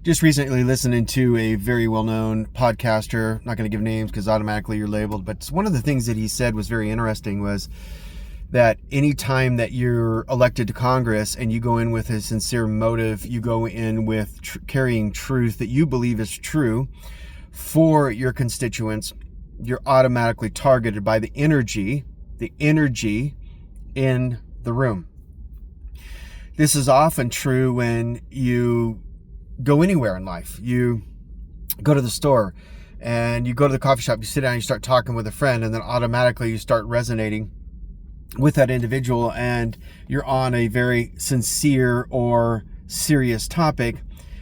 Just recently listening to a very well-known podcaster, not going to give names because automatically you're labeled, but one of the things that he said was very interesting was that anytime that you're elected to Congress and you go in with a sincere motive, you go in with carrying truth that you believe is true for your constituents, you're automatically targeted by the energy in the room. This is often true when you go anywhere in life. You go to the store and you go to the coffee shop, you sit down, you start talking with a friend, and then automatically you start resonating with that individual and you're on a very sincere or serious topic,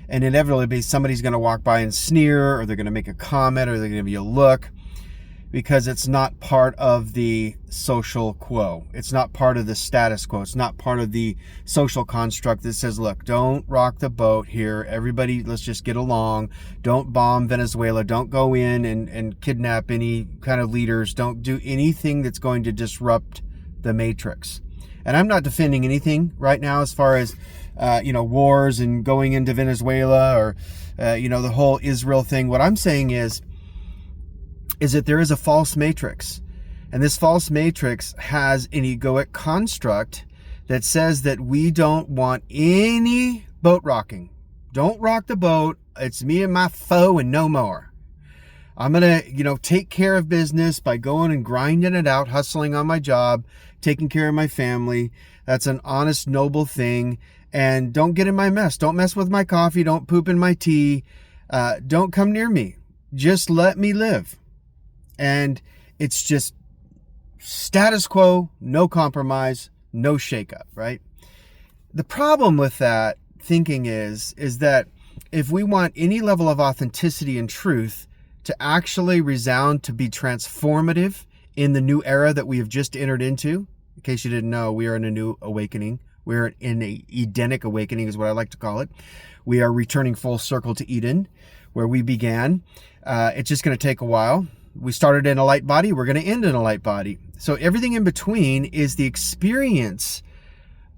and inevitably somebody's going to walk by and sneer, or they're going to make a comment, or they're going to give you a look, because it's not part of the social quo. It's not part of the status quo. It's not part of the social construct that says, look, don't rock the boat here. Everybody, let's just get along. Don't bomb Venezuela. Don't go in and kidnap any kind of leaders. Don't do anything that's going to disrupt the matrix. And I'm not defending anything right now as far as, wars and going into Venezuela or, the whole Israel thing. What I'm saying is that there is a false matrix. And this false matrix has an egoic construct that says that we don't want any boat rocking. Don't rock the boat. It's me and my foe and no more. I'm going to, take care of business by going and grinding it out, hustling on my job, taking care of my family. That's an honest, noble thing. And don't get in my mess. Don't mess with my coffee. Don't poop in my tea. Don't come near me. Just let me live. And it's just status quo, no compromise, no shakeup, right? The problem with that thinking is that if we want any level of authenticity and truth to actually resound to be transformative in the new era that we have just entered into, in case you didn't know, we are in a new awakening. We're in an Edenic awakening is what I like to call it. We are returning full circle to Eden, where we began. It's just going to take a while. We started in a light body. We're going to end in a light body. So everything in between is the experience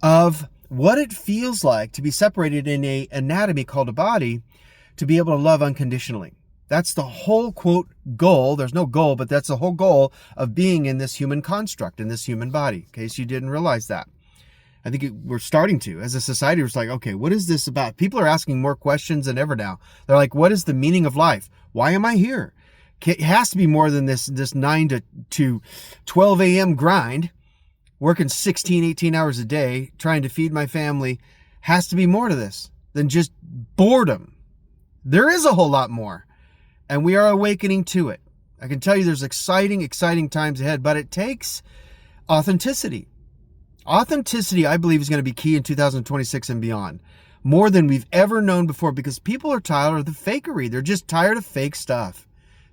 of what it feels like to be separated in an anatomy called a body, to be able to love unconditionally. That's the whole, quote, goal. There's no goal, but that's the whole goal of being in this human construct, in this human body, in case you didn't realize that. I think we're starting to, as a society, we're like, okay, what is this about? People are asking more questions than ever now. They're like, what is the meaning of life? Why am I here? It has to be more than this 9 to 12 a.m. grind, working 16, 18 hours a day, trying to feed my family. Has to be more to this than just boredom. There is a whole lot more, and we are awakening to it. I can tell you there's exciting times ahead, but it takes authenticity. Authenticity, I believe, is going to be key in 2026 and beyond, more than we've ever known before, because people are tired of the fakery. They're just tired of fake stuff.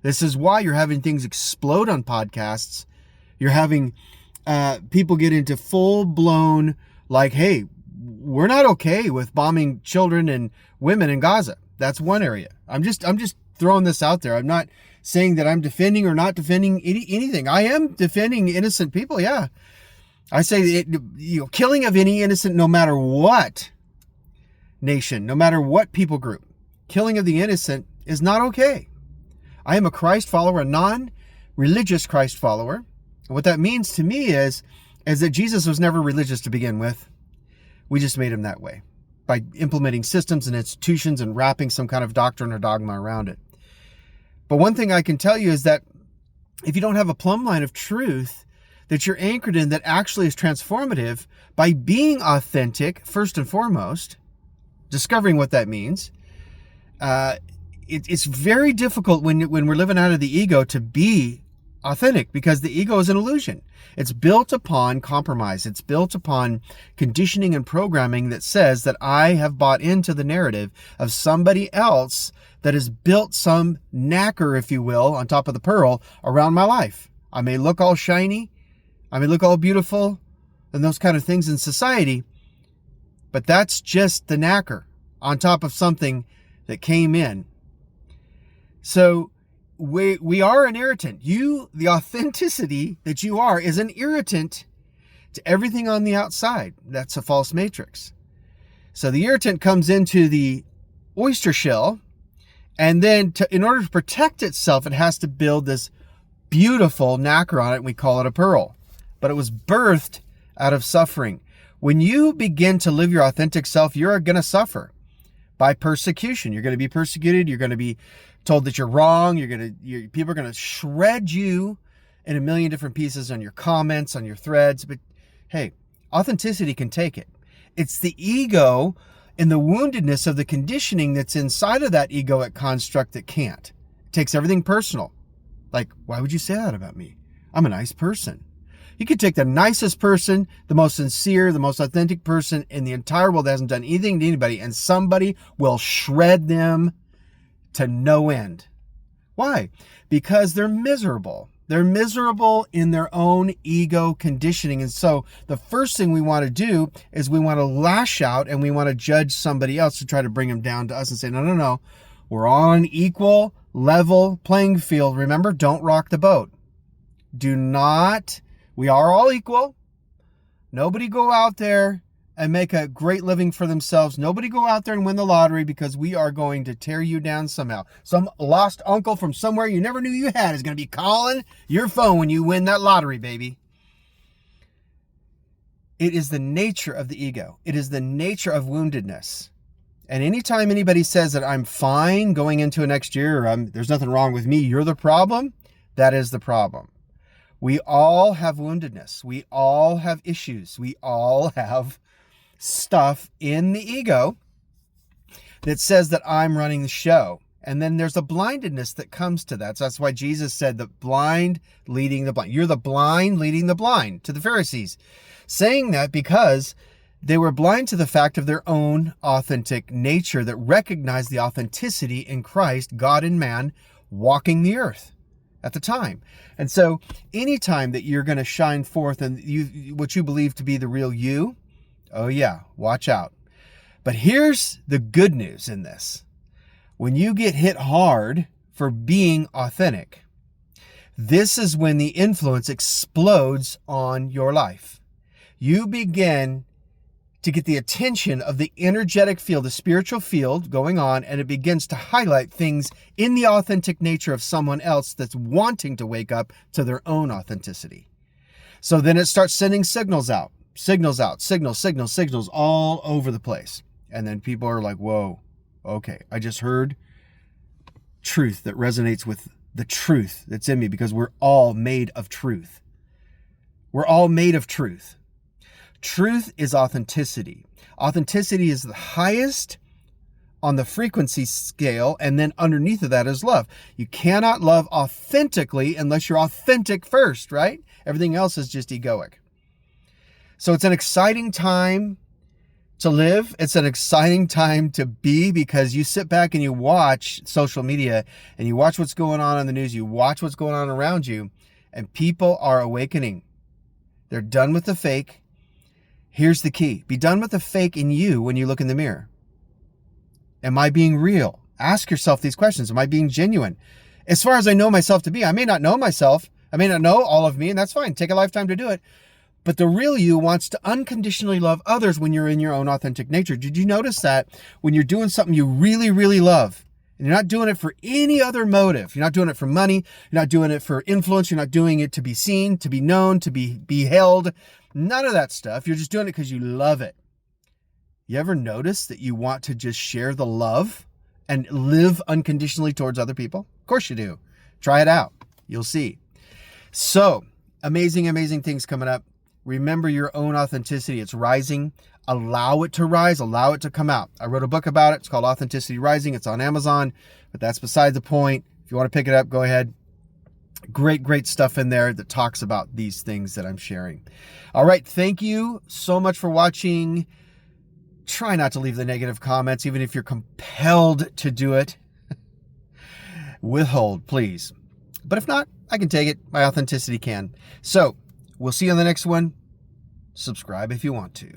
This is why you're having things explode on podcasts. You're having people get into full-blown, like, hey, we're not okay with bombing children and women in Gaza. That's one area. I'm just throwing this out there. I'm not saying that I'm defending or not defending anything. I am defending innocent people, yeah. I say killing of any innocent, no matter what nation, no matter what people group, killing of the innocent is not okay. I am a Christ follower, a non-religious Christ follower. And what that means to me is that Jesus was never religious to begin with. We just made him that way by implementing systems and institutions and wrapping some kind of doctrine or dogma around it. But one thing I can tell you is that if you don't have a plumb line of truth that you're anchored in that actually is transformative, by being authentic, first and foremost, discovering what that means, it's very difficult when we're living out of the ego to be authentic, because the ego is an illusion. It's built upon compromise. It's built upon conditioning and programming that says that I have bought into the narrative of somebody else that has built some knacker, if you will, on top of the pearl around my life. I may look all shiny. I may look all beautiful and those kind of things in society, but that's just the knacker on top of something that came in. So we are an irritant. The authenticity that you are is an irritant to everything on the outside. That's a false matrix. So the irritant comes into the oyster shell. And then in order to protect itself, it has to build this beautiful nacre on it, and we call it a pearl. But it was birthed out of suffering. When you begin to live your authentic self, you're going to suffer by persecution. You're going to be persecuted. You're going to be told that you're wrong. People are going to shred you in a million different pieces on your comments, on your threads. But hey, authenticity can take it. It's the ego and the woundedness of the conditioning that's inside of that egoic construct that can't. It takes everything personal. Like, why would you say that about me? I'm a nice person. You could take the nicest person, the most sincere, the most authentic person in the entire world that hasn't done anything to anybody, and somebody will shred them to no end. Why? Because they're miserable. They're miserable in their own ego conditioning. And so the first thing we want to do is we want to lash out and we want to judge somebody else to try to bring them down to us and say, no. We're on an equal level playing field. Remember, don't rock the boat. We are all equal. Nobody go out there and make a great living for themselves. Nobody go out there and win the lottery, because we are going to tear you down somehow. Some lost uncle from somewhere you never knew you had is going to be calling your phone when you win that lottery, baby. It is the nature of the ego. It is the nature of woundedness. And anytime anybody says that I'm fine going into a next year, or there's nothing wrong with me, you're the problem, that is the problem. We all have woundedness. We all have issues. We all have stuff in the ego that says that I'm running the show. And then there's a blindedness that comes to that. So that's why Jesus said the blind leading the blind. You're the blind leading the blind, to the Pharisees. Saying that because they were blind to the fact of their own authentic nature that recognized the authenticity in Christ, God and man, walking the earth at the time. And so anytime that you're going to shine forth and what you believe to be the real you, oh yeah, watch out. But here's the good news in this. When you get hit hard for being authentic, this is when the influence explodes on your life. You begin to get the attention of the energetic field, the spiritual field going on, and it begins to highlight things in the authentic nature of someone else that's wanting to wake up to their own authenticity. So then it starts sending signals out, signals all over the place. And then people are like, whoa, okay, I just heard truth that resonates with the truth that's in me, because we're all made of truth. We're all made of truth. Truth is authenticity. Authenticity is the highest on the frequency scale, and then underneath of that is love. You cannot love authentically unless you're authentic first, right? Everything else is just egoic. So it's an exciting time to live. It's an exciting time to be, because you sit back and you watch social media and you watch what's going on in the news. You watch what's going on around you, and people are awakening. They're done with the fake. Here's the key. Be done with the fake in you when you look in the mirror. Am I being real? Ask yourself these questions. Am I being genuine? As far as I know myself to be, I may not know myself. I may not know all of me, and that's fine. Take a lifetime to do it. But the real you wants to unconditionally love others when you're in your own authentic nature. Did you notice that when you're doing something you really, really love, and you're not doing it for any other motive? You're not doing it for money. You're not doing it for influence. You're not doing it to be seen, to be known, to be beheld. None of that stuff. You're just doing it because you love it. You ever notice that you want to just share the love and live unconditionally towards other people? Of course you do. Try it out. You'll see. So, amazing, amazing things coming up. Remember your own authenticity. It's rising. Allow it to rise. Allow it to come out. I wrote a book about it. It's called Authenticity Rising. It's on Amazon, but that's beside the point. If you want to pick it up, go ahead. Great stuff in there that talks about these things that I'm sharing. All right. Thank you so much for watching. Try not to leave the negative comments, even if you're compelled to do it. Withhold, please. But if not, I can take it. My authenticity can. So we'll see you on the next one. Subscribe if you want to.